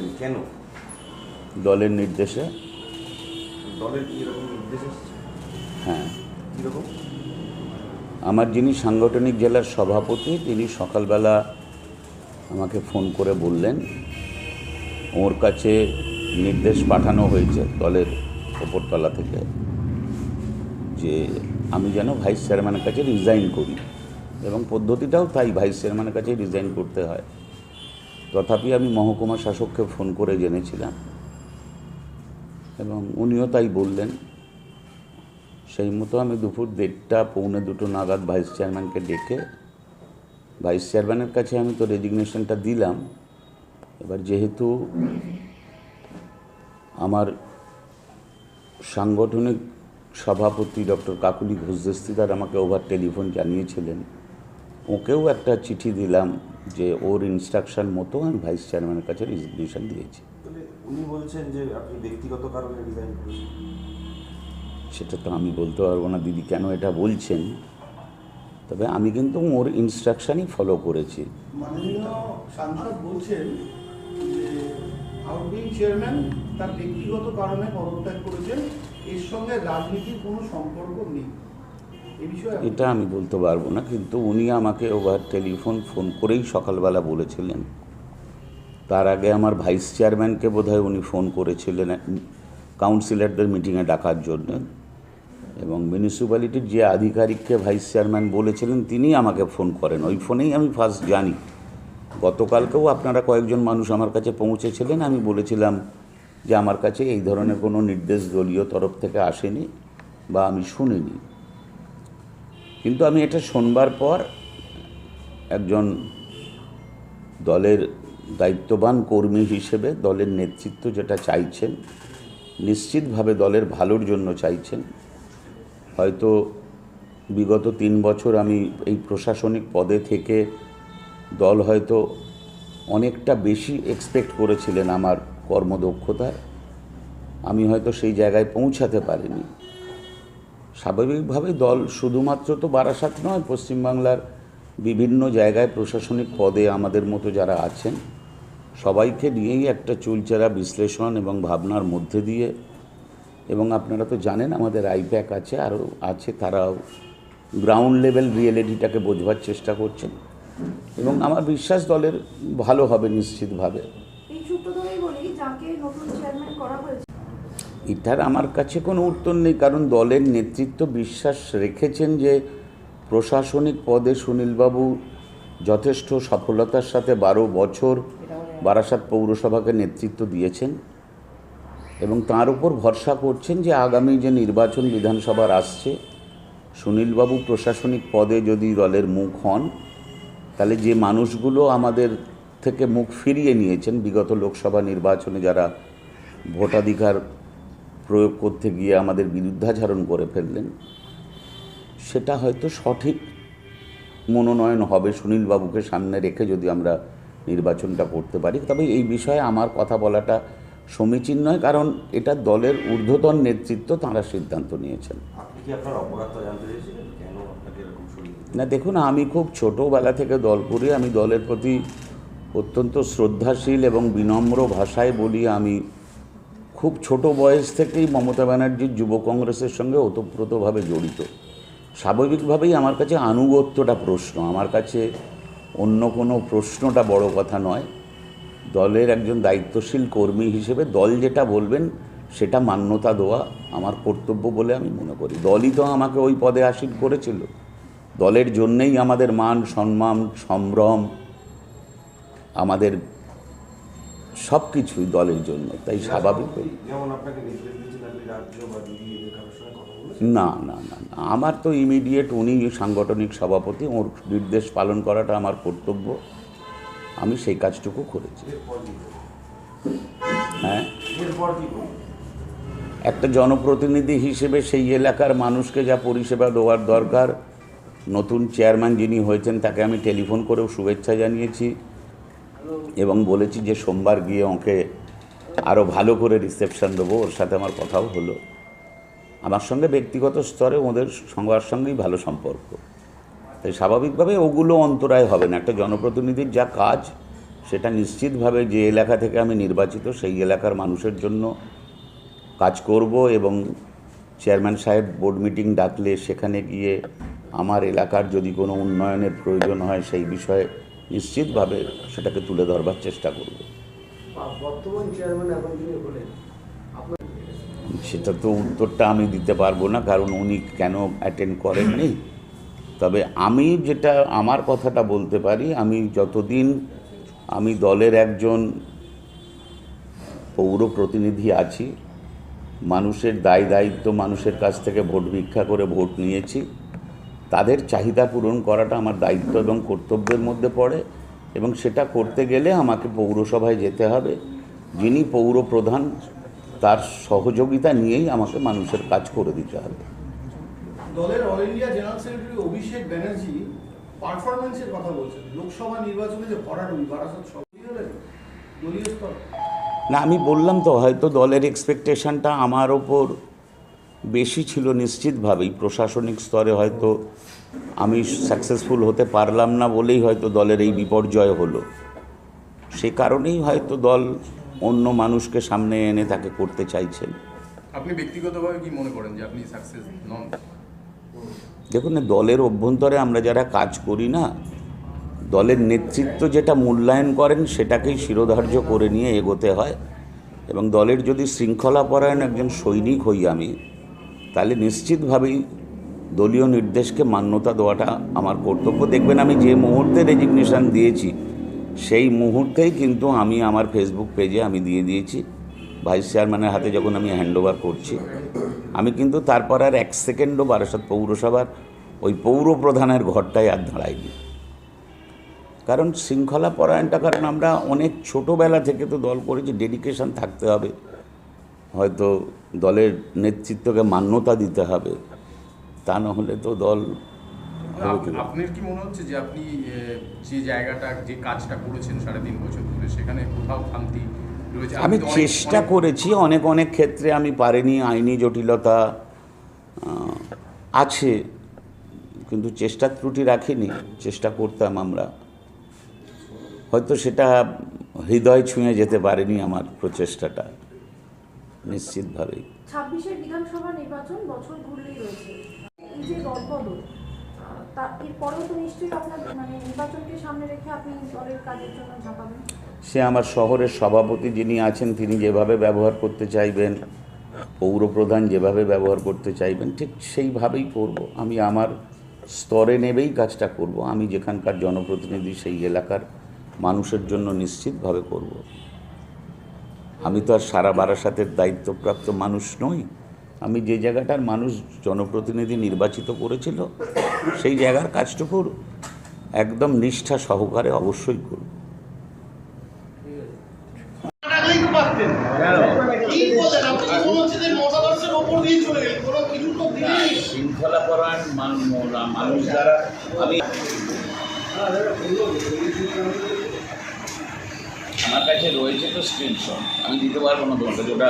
দিলেন কেন? দলের নির্দেশে। দলের কি এরকম নির্দেশ এসেছে? হ্যাঁ, কীরকম? আমার যিনি সাংগঠনিক জেলার সভাপতি তিনি সকালবেলা আমাকে ফোন করে বললেন ওর কাছে নির্দেশ পাঠানো হয়েছে দলের ওপরতলা থেকে যে আমি যেন ভাইস চেয়ারম্যানের কাছে রিজাইন করি, এবং পদ্ধতিটাও তাই, ভাইস চেয়ারম্যানের কাছে রিজাইন করতে হয়। তথাপি আমি মহকুমা শাসককে ফোন করে জেনেছিলাম এবং উনিও তাই বললেন। সেই মতো আমি দুপুর 1:30 পৌনে 2 নাগাদ ভাইস চেয়ারম্যানকে ডেকে ভাইস চেয়ারম্যানের কাছে আমি তো রেজিগনেশনটা দিলাম। এবার যেহেতু আমার সাংগঠনিক সভাপতি ডক্টর কাকুলি ঘোষ দেস্তিদার আমাকে ওভার টেলিফোন জানিয়েছিলেন, ওকেও একটা চিঠি দিলাম যে ওর ইনস্ট্রাকশন মতো আমি ভাইস চেয়ারম্যানের কাছে রেজিগনেশন দিয়েছি। উনি বলছেন যে আপনি ব্যক্তিগত কারণে রিজাইন করেছেন। সেটা তো আমি বলতে পারবো না দিদি কেন এটা বলছেন, তবে আমি কিন্তু ওর ইনস্ট্রাকশনই ফলো করেছি। মাননীয় সাংসদ বলছেন যে আউটগোয়িং চেয়ারম্যান তার ব্যক্তিগত কারণে পদত্যাগ করেছেন, এর সঙ্গে রাজনীতির কোনো সম্পর্ক নেই। এই বিষয়ে এটা আমি বলতে পারবো না, কিন্তু উনি আমাকে ওভার টেলিফোন ফোন করেই সকালবেলা বলেছিলেন। তার আগে আমার ভাইস চেয়ারম্যানকে বোধহয় উনি ফোন করেছিলেন কাউন্সিলরদের মিটিংয়ে ডাকার জন্য, এবং মিউনিসিপ্যালিটির যে আধিকারিককে ভাইস চেয়ারম্যান বলেছিলেন তিনি আমাকে ফোন করেন। ওই ফোনেই আমি ফার্স্ট জানি। গতকালকেও আপনারা কয়েকজন মানুষ আমার কাছে পৌঁছেছিলেন, আমি বলেছিলাম যে আমার কাছে এই ধরনের কোনো নির্দেশ দলীয় তরফ থেকে আসেনি বা আমি শুনিনি। কিন্তু আমি এটা শোনবার পর একজন দলের দায়িত্ববান কর্মী হিসেবে দলের নেতৃত্ব যেটা চাইছেন, নিশ্চিতভাবে দলের ভালোর জন্য চাইছেন। হয়তো বিগত 3 বছর আমি এই প্রশাসনিক পদে থেকে দল হয়তো অনেকটা বেশি এক্সপেক্ট করেছিলেন আমার কর্মদক্ষতার, আমি হয়তো সেই জায়গায় পৌঁছাতে পারিনি। স্বাভাবিকভাবে দল শুধুমাত্র তো বারাসাত নয়, পশ্চিমবাংলার বিভিন্ন জায়গায় প্রশাসনিক পদে আমাদের মতো যারা আছেন সবাইকে নিয়েই একটা চুলচেরা বিশ্লেষণ এবং ভাবনার মধ্যে দিয়ে, এবং আপনারা তো জানেন আমাদের আইপ্যাক আছে, আরও আছে, তারাও গ্রাউন্ড লেভেল রিয়েলিটিটাকে বোঝবার চেষ্টা করছেন, এবং আমার বিশ্বাস দলের ভালো হবে নিশ্চিতভাবে। এই সূত্র ধরেই বলি যাকে নতুন চেয়ারম্যান করা হয়েছে এটার আমার কাছে কোনো উত্তর নেই, কারণ দলের নেতৃত্ব বিশ্বাস রেখেছেন যে প্রশাসনিক পদে সুনীলবাবু যথেষ্ট সফলতার সাথে 12 বছর বারাসাত পৌরসভাকে নেতৃত্ব দিয়েছেন, এবং তার উপর ভরসা করছেন যে আগামী যে নির্বাচন বিধানসভার আসছে, সুনীলবাবু প্রশাসনিক পদে যদি দলের মুখ হন, তাহলে যে মানুষগুলো আমাদের থেকে মুখ ফিরিয়ে নিয়েছেন বিগত লোকসভা নির্বাচনে, যারা ভোটাধিকার প্রয়োগ করতে গিয়ে আমাদের বিরুদ্ধাচরণ করে ফেললেন, সেটা হয়তো সঠিক মনোনয়ন হবে সুনীলবাবুকে সামনে রেখে যদি আমরা নির্বাচনটা করতে পারি। তবে এই বিষয়ে আমার কথা বলাটা সমীচীন নয়, কারণ এটা দলের ঊর্ধ্বতন নেতৃত্ব, তাঁরা সিদ্ধান্ত নিয়েছেন। আপনি কি আপনার অপরাধটা জানতে চেয়েছিলেন কেন আপনাকে এরকম সরিয়ে দিলেন? না দেখুন, আমি খুব ছোটোবেলা থেকে দল করি, আমি দলের প্রতি অত্যন্ত শ্রদ্ধাশীল এবং বিনম্র ভাষায় বলি। আমি খুব ছোট বয়স থেকেই মমতা ব্যানার্জির যুব কংগ্রেসের সঙ্গে ওতপ্রোতভাবে জড়িত। স্বাভাবিকভাবেই আমার কাছে আনুগত্যটা প্রশ্ন, আমার কাছে অন্য কোনো প্রশ্নটা বড় কথা নয়। দলের একজন দায়িত্বশীল কর্মী হিসেবে দল যেটা বলবেন সেটা মান্যতা দেওয়া আমার কর্তব্য বলে আমি মনে করি। দলই তো আমাকে ওই পদে আসীন করেছিল, দলের জন্যেই আমাদের মান সম্মান সম্ভ্রম, আমাদের সব কিছুই দলের জন্য, তাই স্বাভাবিক। যেমন আপনাকে নির্দেশ দিয়েছেন আপনি রাজ্য বা দিদি এদের কারোর সঙ্গে কথা বলেছেন? না না না না, আমার তো ইমিডিয়েট উনি সাংগঠনিক সভাপতি, ওর নির্দেশ পালন করাটা আমার কর্তব্য, আমি সেই কাজটুকু করেছি। এরপর কি করবেন? হ্যাঁ, এরপর কি করবেন? একটা জনপ্রতিনিধি হিসেবে সেই এলাকার মানুষকে যা পরিষেবা দেওয়ার দরকার, নতুন চেয়ারম্যান যিনি হয়েছেন তাকে আমি টেলিফোন করেও শুভেচ্ছা জানিয়েছি এবং বলেছি যে সোমবার গিয়ে ওকে আরও ভালো করে রিসেপশন দেবো। ওর সাথে আমার কথাও হলো, আমার সঙ্গে ব্যক্তিগত স্তরে ওদের সবার সঙ্গেই ভালো সম্পর্ক, তাই স্বাভাবিকভাবে ওগুলো অন্তরায় হবে না। একটা জনপ্রতিনিধির যা কাজ সেটা নিশ্চিতভাবে যে এলাকা থেকে আমি নির্বাচিত সেই এলাকার মানুষের জন্য কাজ করব, এবং চেয়ারম্যান সাহেব বোর্ড মিটিং ডাকলে সেখানে গিয়ে আমার এলাকার যদি কোনো উন্নয়নের প্রয়োজন হয় সেই বিষয়ে নিশ্চিতভাবে সেটাকে তুলে ধরবার চেষ্টা করব। বর্তমান চেয়ারম্যান এখন যিনি হলেন, সেটা তো উত্তরটা আমি দিতে পারবো না, কারণ উনি কেন অ্যাটেন্ড করেননি। তবে আমি যেটা আমার কথাটা বলতে পারি, আমি যতদিন আমি দলের একজন পৌর প্রতিনিধি আছি, মানুষের দায় দায়িত্ব মানুষের কাছ থেকে ভোট ভিক্ষা করে ভোট নিয়েছি, তাদের চাহিদা পূরণ করাটা আমার দায়িত্ব এবং কর্তব্যের মধ্যে পড়ে, এবং সেটা করতে গেলে আমাকে পৌরসভায় যেতে হবে। যিনি পৌর প্রধান তার সহযোগিতা নিয়েই আমাকে মানুষের কাজ করে দিতে হবে। দলের all India general secretary Abhishek Banerjee পারফরমেন্সের কথা বলছেন, লোকসভা নির্বাচনে যে ভরাডুবি বারাসাত সভাপতি হলেন দলীয় স্তর। না, আমি বললাম তো, হয়তো দলের এক্সপেকটেশনটা আমার ওপর বেশি ছিল নিশ্চিতভাবেই। প্রশাসনিক স্তরে হয়তো আমি সাকসেসফুল হতে পারলাম না বলেই হয়তো দলের এই বিপর্যয় হলো। সে কারণেই হয়তো দল অন্য মানুষকে সামনে এনে তাকে করতে চাইছেন। আপনি ব্যক্তিগতভাবে কি মনে করেন যে আপনি সাকসেস নন? দেখুন, দলের অভ্যন্তরে আমরা যারা কাজ করি না, দলের নেতৃত্ব যেটা মূল্যায়ন করেন সেটাকেই শিরোধার্য করে নিয়ে এগোতে হয়, এবং দলের যদি শৃঙ্খলাপরায়ণ একজন সৈনিক হই আমি, তাহলে নিশ্চিতভাবেই দলীয় নির্দেশকে মান্যতা দেওয়াটা আমার কর্তব্য। দেখবেন আমি যে মুহূর্তে রেজিগনেশন দিয়েছি সেই মুহূর্তেই কিন্তু আমি আমার ফেসবুক পেজে আমি দিয়ে দিয়েছি, ভাইস চেয়ারম্যানের হাতে যখন আমি হ্যান্ডওভার করছি, আমি কিন্তু তারপর আর 1 সেকেন্ডও বারাসাত পৌরসভার ওই পৌর প্রধানের ঘরটায় আর দাঁড়াইনি। কারণ শৃঙ্খলা পরায়ণটা, কারণ আমরা অনেক ছোটোবেলা থেকে তো দল করেছি, ডেডিকেশন থাকতে হবে, হয়তো দলের নেতৃত্বকে মান্যতা দিতে হবে, তা না হলে তো দল। আপনার কি মনে হচ্ছে যে আপনি যে জায়গাটা যে কাজটা করেছেন 3.5 বছর ধরে সেখানে কোথাও খামতি রয়েছে? আমি চেষ্টা করেছি, অনেক ক্ষেত্রে আমি পারিনি, আইনি জটিলতা আছে, কিন্তু চেষ্টার ত্রুটি রাখিনি। চেষ্টা করতাম আমরা, হয়তো সেটা হৃদয় ছুঁয়ে যেতে পারেনি আমার প্রচেষ্টাটা, নিশ্চিতভাবেই। 26-এর বিধানসভা নির্বাচন বছর ঘুরলেই রয়েছে, এই যে দলবদল, তা এরপরেও তো নিশ্চয়ই আপনার নির্বাচনকে সামনে রেখে আপনি দলের কাজের জন্য ঝাঁপাবেন। সে আমার শহরের সভাপতি যিনি আছেন তিনি যেভাবে ব্যবহার করতে চাইবেন, পৌরপ্রধান যেভাবে ব্যবহার করতে চাইবেন, ঠিক সেইভাবেই করব। আমি আমার স্তরে নেবেই কাজটা করব। আমি যেখানকার জনপ্রতিনিধি সেই এলাকার মানুষের জন্য নিশ্চিতভাবে করব। আমি তো আর সারা বারাসাতের দায়িত্বপ্রাপ্ত মানুষ নই। আমি যে জায়গাটার মানুষ জনপ্রতিনিধি নির্বাচিত করেছিল সেই জায়গার কাজটুকুর একদম নিষ্ঠা সহকারে অবশ্যই করব। শৃঙ্খলাপরায়ণ মানুষ যারা, আমি আমার কাছে রয়েছে তো স্ক্রিনশট, আমি দিতে পারবো না তোমাকে, যেটা